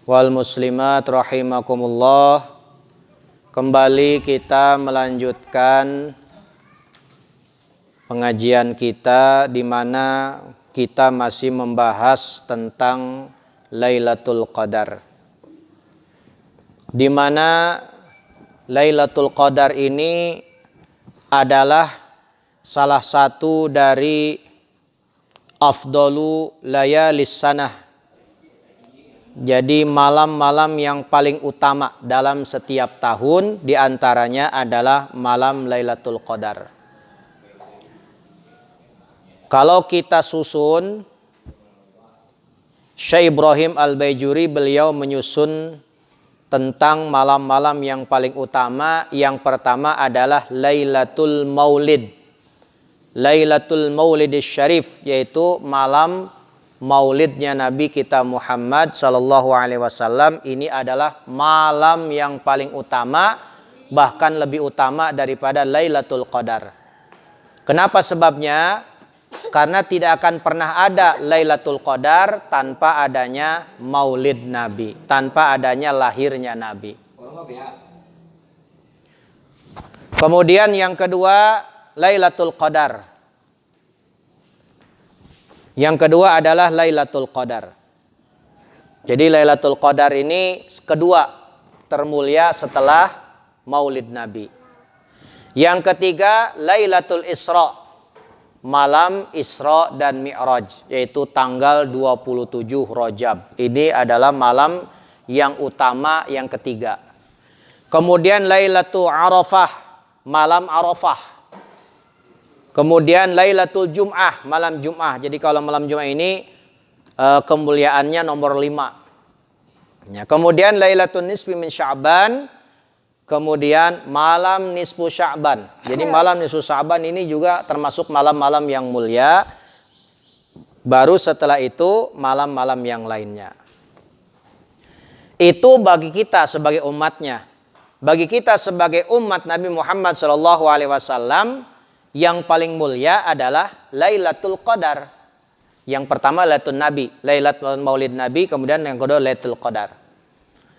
wal muslimat rahimakumullah. Kembali kita melanjutkan pengajian kita di mana kita masih membahas tentang Lailatul Qadar. Di mana Lailatul Qadar ini adalah salah satu dari afdalu layalis sanah. Jadi malam-malam yang paling utama dalam setiap tahun, diantaranya adalah malam Lailatul Qadar. Kalau kita susun, Syekh Ibrahim Al-Baijuri beliau menyusun tentang malam-malam yang paling utama. Yang pertama adalah Lailatul Maulid. Lailatul Maulidis Syarif, yaitu malam maulidnya Nabi kita Muhammad sallallahu alaihi wasallam. Ini adalah malam yang paling utama, bahkan lebih utama daripada Lailatul Qadar. Kenapa sebabnya? Karena tidak akan pernah ada Lailatul Qadar tanpa adanya maulid Nabi, tanpa adanya lahirnya Nabi. Kemudian yang kedua, Lailatul Qadar. Yang kedua adalah Lailatul Qadar. Jadi Lailatul Qadar ini kedua termulia setelah Maulid Nabi. Yang ketiga Lailatul Isra, malam Isra dan Mi'raj, yaitu tanggal 27 Rajab. Ini adalah malam yang utama yang ketiga. Kemudian Lailatul Arafah, malam Arafah. Kemudian Lailatul Jum'ah, malam Jum'ah. Jadi kalau malam Jum'ah ini kemuliaannya nomor 5. Ya, kemudian Lailatul Nisfi min Sya'ban. Kemudian malam Nisfu Sya'ban. Jadi malam Nisfu Sya'ban ini juga termasuk malam-malam yang mulia. Baru setelah itu malam-malam yang lainnya. Itu bagi kita sebagai umatnya. Bagi kita sebagai umat Nabi Muhammad SAW, yang paling mulia adalah Lailatul Qadar. Yang pertama Lailatul Nabi, Lailatul Maulid Nabi, kemudian yang kedua Lailatul Qadar.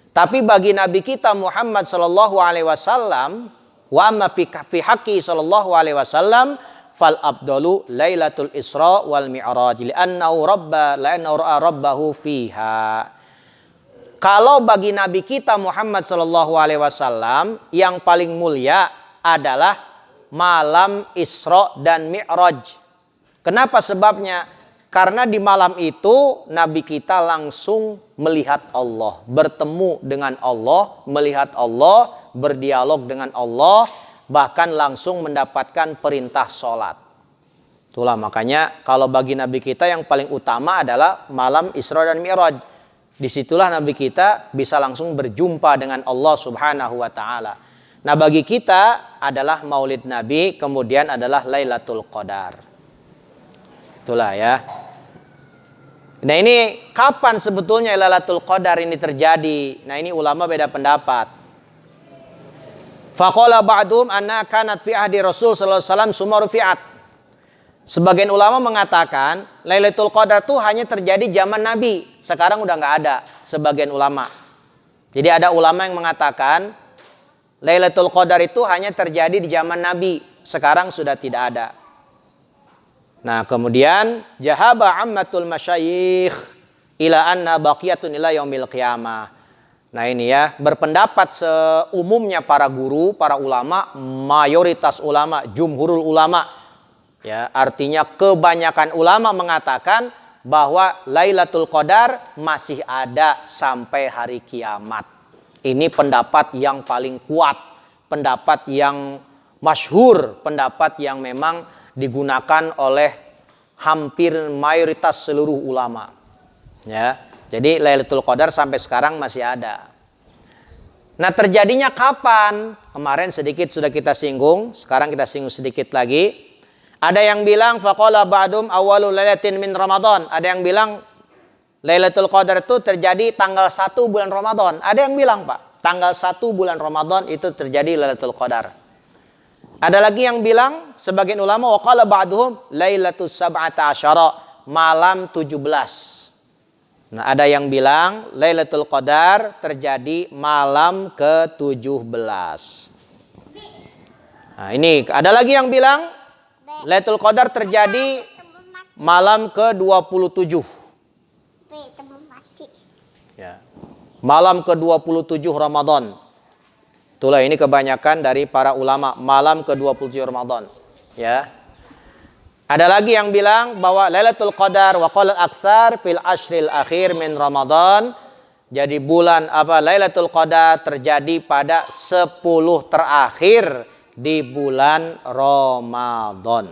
Tapi bagi Nabi kita Muhammad sallallahu alaihi wasallam, wa amma fi haqqi sallallahu alaihi wasallam, fal abdalu Lailatul Isra wal Mi'raj li'annahu ra'a rabbahu fiha. Kalau bagi Nabi kita Muhammad sallallahu alaihi wasallam, yang paling mulia adalah malam Isra dan Mi'raj. Kenapa sebabnya? Karena di malam itu Nabi kita langsung melihat Allah, bertemu dengan Allah, melihat Allah, berdialog dengan Allah, bahkan langsung mendapatkan perintah sholat. Itulah makanya kalau bagi Nabi kita yang paling utama adalah malam Isra dan Mi'raj. Disitulah Nabi kita bisa langsung berjumpa dengan Allah Subhanahu wa ta'ala. Nah bagi kita adalah Maulid Nabi, kemudian adalah Lailatul Qadar. Itulah ya. Nah ini kapan sebetulnya Lailatul Qadar ini terjadi? Nah ini ulama beda pendapat. Faqala ba'dhum anna kanat fi ahdi Rasul sallallahu alaihi wasallam summa rufi'at. Sebagian ulama mengatakan Lailatul Qadar itu hanya terjadi zaman Nabi. Sekarang udah nggak ada. Sebagian ulama. Jadi ada ulama yang mengatakan Lailatul Qadar itu hanya terjadi di zaman Nabi. Sekarang sudah tidak ada. Nah kemudian jahaba ammatul masyayikh ila anna baqiyatun ila yaumil qiyamah. Nah ini ya, berpendapat seumumnya para guru, para ulama, mayoritas ulama, jumhurul ulama. Ya, artinya kebanyakan ulama mengatakan bahwa Lailatul Qadar masih ada sampai hari kiamat. Ini pendapat yang paling kuat, pendapat yang masyhur, pendapat yang memang digunakan oleh hampir mayoritas seluruh ulama. Ya, jadi Lailatul Qadar sampai sekarang masih ada. Nah, terjadinya kapan? Kemarin sedikit sudah kita singgung, sekarang kita singgung sedikit lagi. Ada yang bilang faqala ba'dum awwalul lailatin min Ramadan. Ada yang bilang Lailatul Qadar itu terjadi tanggal 1 bulan Ramadan. Ada yang bilang, Pak, tanggal 1 bulan Ramadan itu terjadi Lailatul Qadar. Ada lagi yang bilang, sebagian ulama, waqala ba'duhum Lailatul Sab'ata Asyara, malam 17. Nah, ada yang bilang Lailatul Qadar terjadi malam ke-17. Nah, ini ada lagi yang bilang Lailatul Qadar terjadi malam ke-27. Ya. Malam ke-27 Ramadan. Itulah ini kebanyakan dari para ulama, malam ke-27 Ramadan. Ya. Ada lagi yang bilang bahwa Lailatul Qadar wa qala al-aksar fil ashril akhir min Ramadan. Jadi bulan Lailatul Qadar terjadi pada 10 terakhir di bulan Ramadan.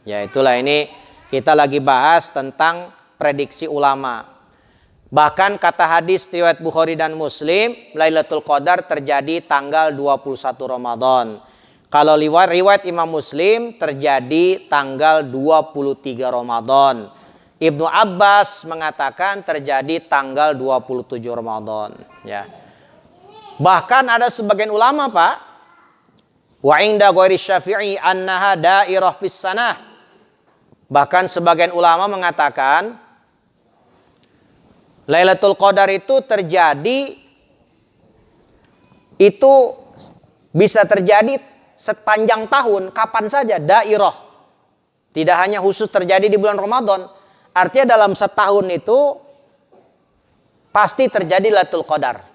Ya, itulah ini kita lagi bahas tentang prediksi ulama. Bahkan kata hadis riwayat Bukhari dan Muslim, Lailatul Qadar terjadi tanggal 21 Ramadan. Kalau riwayat Imam Muslim terjadi tanggal 23 Ramadan. Ibnu Abbas mengatakan terjadi tanggal 27 Ramadan. Ya. Bahkan ada sebagian ulama, Pak, wa inda ghairi Syafi'i annaha dairah fis sanah. Bahkan sebagian ulama mengatakan Lailatul Qadar itu terjadi, itu bisa terjadi sepanjang tahun, kapan saja, dairah. Tidak hanya khusus terjadi di bulan Ramadan. Artinya dalam setahun itu pasti terjadi Lailatul Qadar.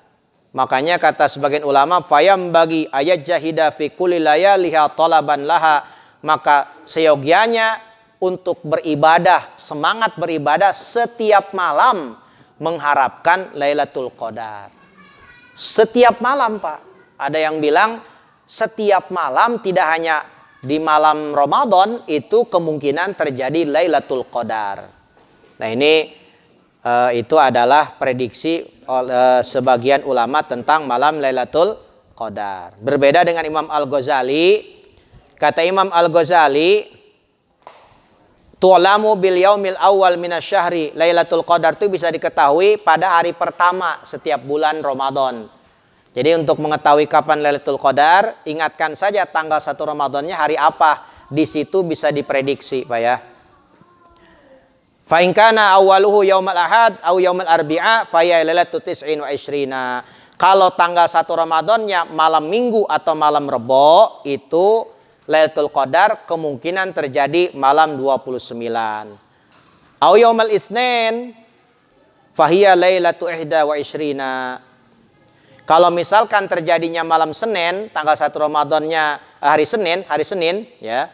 Makanya kata sebagian ulama, fayam bagi ayat jahida fi kulli layaliha talaban laha, maka seyogianya untuk beribadah, semangat beribadah setiap malam mengharapkan Lailatul Qadar. Setiap malam, Pak. Ada yang bilang setiap malam, tidak hanya di malam Ramadan, itu kemungkinan terjadi Lailatul Qadar. Nah, ini itu adalah prediksi sebagian ulama tentang malam Lailatul Qadar. Berbeda dengan Imam Al-Ghazali. Kata Imam Al-Ghazali, tu'lamu bil yaumil awal minasyahri. Lailatul Qadar itu bisa diketahui pada hari pertama setiap bulan Ramadan. Jadi untuk mengetahui kapan Lailatul Qadar, ingatkan saja tanggal 1 Ramadannya hari apa. Di situ bisa diprediksi, Pak ya. Fa in kana awwaluhu yaumul ahad aw yaumul arbi'a fa ya lailatul 29. Kalau tanggal 1 Ramadannya malam Minggu atau malam Rebo, itu Lailatul Qadar kemungkinan terjadi malam 29. Aw yaumul isnin fa hiya lailatul 21. Kalau misalkan terjadinya malam Senin, tanggal 1 Ramadannya hari Senin ya.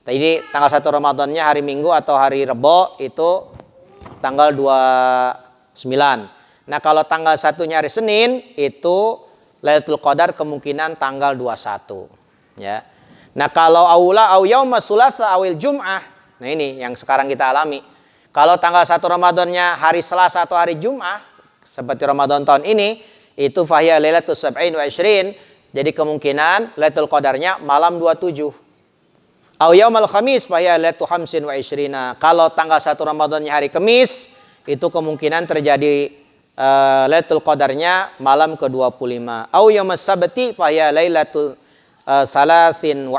Jadi tanggal 1 Ramadannya hari Minggu atau hari Rebo, itu tanggal 29. Nah, kalau tanggal 1-nya hari Senin, itu Lailatul Qadar kemungkinan tanggal 21, ya. Nah, kalau aula au yauma sulasa awil jum'ah. Nah, ini yang sekarang kita alami. Kalau tanggal 1 Ramadannya hari Selasa atau hari Jum'ah, seperti Ramadan tahun ini, itu fahiya lailatul 27. Jadi kemungkinan Lailatul Qadarnya malam 27. Au yaumal khamis fahiya lailatul 25. Kalau tanggal 1 Ramadannya hari Kamis, itu kemungkinan terjadi Lailatul Qadarnya malam ke-25. Au yaumas sabti fahiya lailatul 23.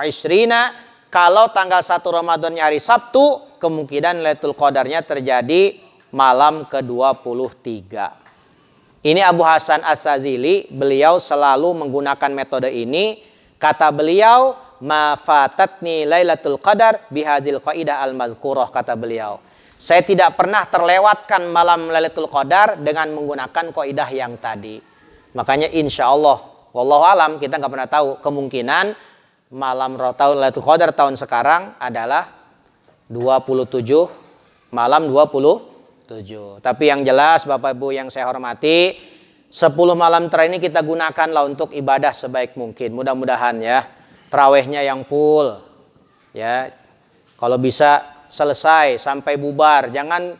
Kalau tanggal 1 Ramadannya hari Sabtu, kemungkinan Lailatul Qadarnya terjadi malam ke-23. Ini Abu Hasan As-Sazili, beliau selalu menggunakan metode ini. Kata beliau, ma fatatni Lailatul Qadar bihazil qaidah al-mazkurah, kata beliau. Saya tidak pernah terlewatkan malam Lailatul Qadar dengan menggunakan kaidah yang tadi. Makanya insya Allah, wallahu alam, kita nggak pernah tahu, kemungkinan malam Lailatul Qadar tahun sekarang adalah 27, malam 27. Tapi yang jelas Bapak Ibu yang saya hormati, 10 malam terakhir ini kita gunakanlah untuk ibadah sebaik mungkin. Mudah-mudahan ya, tarawihnya yang full. Ya. Kalau bisa selesai sampai bubar, jangan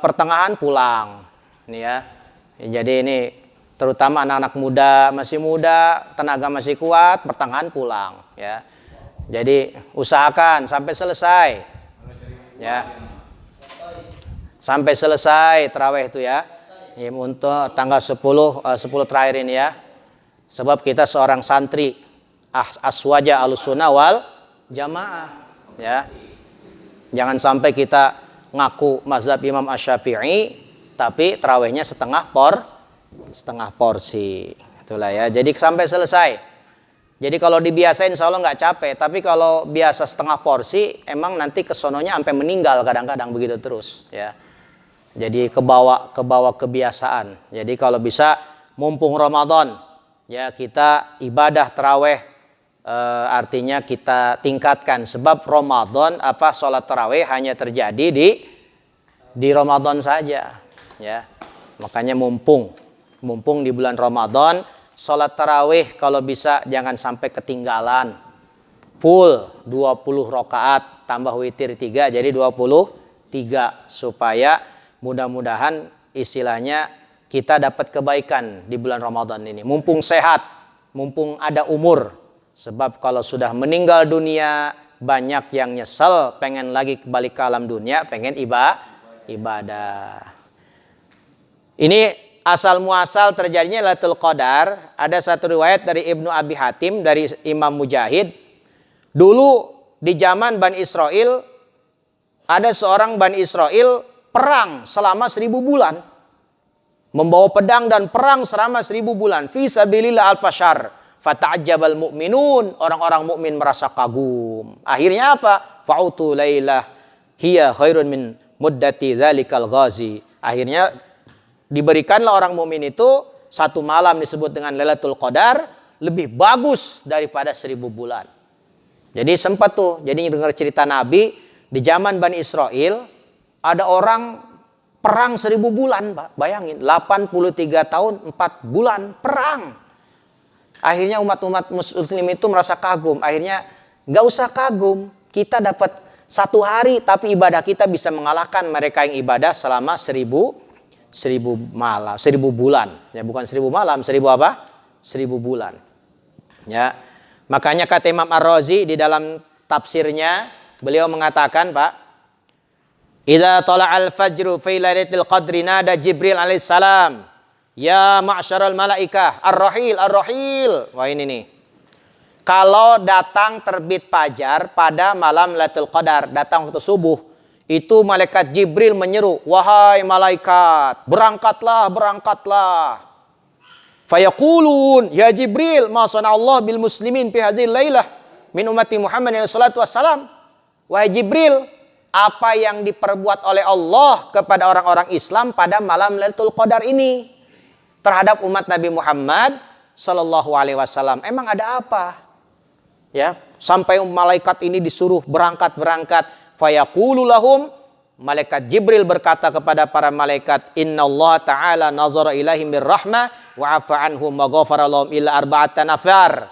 pertengahan pulang. Ini ya. Jadi ini terutama anak-anak muda, masih muda, tenaga masih kuat, pertengahan pulang ya. Jadi usahakan sampai selesai. Ya. Sampai selesai tarawih itu ya. Ya, untuk tanggal 10 terakhir ini ya. Sebab kita seorang santri aswaja alusunnah wal jamaah ya. Jangan sampai kita ngaku mazhab Imam Asy-Syafi'i tapi tarawihnya setengah porsi. Itulah ya. Jadi sampai selesai. Jadi kalau dibiasain insya Allah nggak capek. Tapi kalau biasa setengah porsi, emang nanti kesononya sampai meninggal kadang-kadang begitu terus. Ya. Jadi kebawa kebiasaan. Jadi kalau bisa mumpung Ramadan, ya kita ibadah tarawih, artinya kita tingkatkan. Sebab Ramadan sholat tarawih hanya terjadi di Ramadan saja. Ya. Makanya mumpung di bulan Ramadan, sholat tarawih kalau bisa jangan sampai ketinggalan. Full 20 rakaat tambah witir 3 jadi 23 supaya mudah-mudahan istilahnya kita dapat kebaikan di bulan Ramadan ini. Mumpung sehat, mumpung ada umur. Sebab kalau sudah meninggal dunia banyak yang nyesel, pengen lagi kembali ke alam dunia, pengen ibadah. Ini asal muasal terjadinya Lailatul Qadar. Ada satu riwayat dari Ibnu Abi Hatim dari Imam Mujahid. Dulu di zaman Bani Israel ada seorang Bani Israel perang selama 1000 bulan. Membawa pedang dan perang selama 1000 bulan. Fi sabilillah al-fashar. Fata'ajjabal mu'minun. Orang-orang mukmin merasa kagum. Akhirnya apa? Fa'utu lailah hiya khairun min muddati dzalikal ghazi. Akhirnya diberikanlah orang mukmin itu satu malam disebut dengan Lailatul Qadar lebih bagus daripada 1000 bulan. Jadi sempat tuh, jadi dengar cerita Nabi di zaman Bani Israel ada orang perang 1000 bulan, Pak. Bayangin, 83 tahun 4 bulan perang. Akhirnya umat-umat muslim itu merasa kagum. Akhirnya nggak usah kagum, kita dapat 1 hari tapi ibadah kita bisa mengalahkan mereka yang ibadah selama 1000 malam, 1000 bulan. Ya bukan 1000 malam, 1000 apa? 1000 bulan. Ya. Makanya kata Imam Ar-Razi di dalam tafsirnya, beliau mengatakan, Pak, idza tala'al fajru fi lailatul qadri nada Jibril alaihissalam, ya ma'syaral malaikah, ar-rahil. Wah ini nih. Kalau datang terbit fajar pada malam Lailatul Qadar, datang waktu subuh, itu malaikat Jibril menyeru, wahai malaikat, berangkatlah. Fayaqulun, ya Jibril, ma sana'allah bil muslimin fi hadhil lailah min ummati Muhammadin sallallahu alaihi wasallam. Wahai Jibril, apa yang diperbuat oleh Allah kepada orang-orang Islam pada malam Lailatul Qadar ini terhadap umat Nabi Muhammad sallallahu alaihi wasallam? Emang ada apa? Ya, sampai malaikat ini disuruh berangkat. Fayaqulu lahum, malaikat Jibril berkata kepada para malaikat, innallaha ta'ala nazara ilaihim birrahmah wa afa anhum wa ghafara lahum illa arba'atan nafar.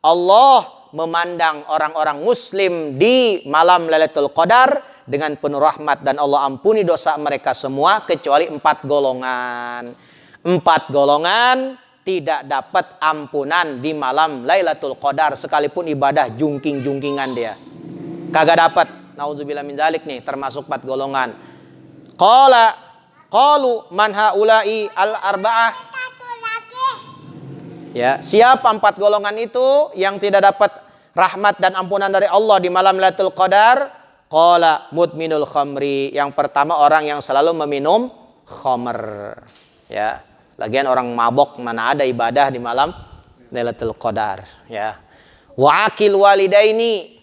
Allah memandang orang-orang muslim di malam Lailatul Qadar dengan penuh rahmat dan Allah ampuni dosa mereka semua kecuali 4 golongan. 4 golongan tidak dapat ampunan di malam Lailatul Qadar sekalipun ibadah jungking-jungkingan dia. Kagak dapat. Nauzubillah min dzalik nih, termasuk 4 golongan. Qalu man haula'i al-arba'ah. Ya, siapa 4 golongan itu yang tidak dapat rahmat dan ampunan dari Allah di malam Lailatul Qadar? Qala mudminul khamri. Yang pertama orang yang selalu meminum khamr. Ya, lagian orang mabok mana ada ibadah di malam Lailatul Qadar, ya. Wa akil walidaini.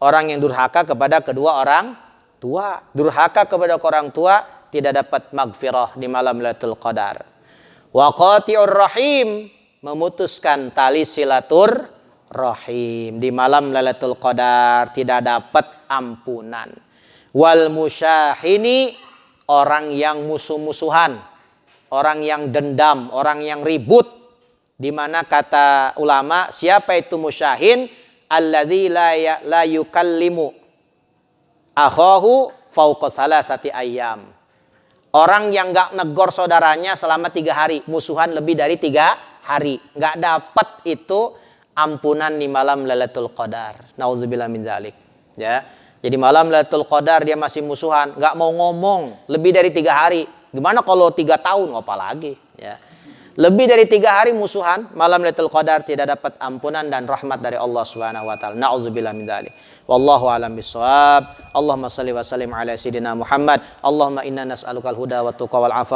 Orang yang durhaka kepada kedua orang tua. Durhaka kepada orang tua tidak dapat magfirah di malam Lailatul Qadar. Wa qati'ur rahim, memutuskan tali silatur rahim di malam Lailatul Qadar tidak dapat ampunan. Wal musyahini, orang yang musuh-musuhan, orang yang dendam, orang yang ribut. Di mana kata ulama, siapa itu musyahin? Allazi la yukallimu akhahu fauqa salasati ayyam. Orang yang enggak negor saudaranya selama 3 hari, musuhan lebih dari 3 hari, enggak dapat itu ampunan di malam Lailatul Qadar. Nauzubillah min dzalik. Ya. Jadi malam Lailatul Qadar dia masih musuhan, enggak mau ngomong lebih dari 3 hari. Gimana kalau 3 tahun, apalagi, ya. Lebih dari 3 hari musuhan, malam Lailatul Qadar tidak dapat ampunan dan rahmat dari Allah Subhanahu wa taala. Nauzubillah min dzalik. Wallahu a'lam bishawab. Allahumma shalli wa sallim ala sayidina Muhammad. Allahumma inna nas'alukal huda wat tuqa wal afa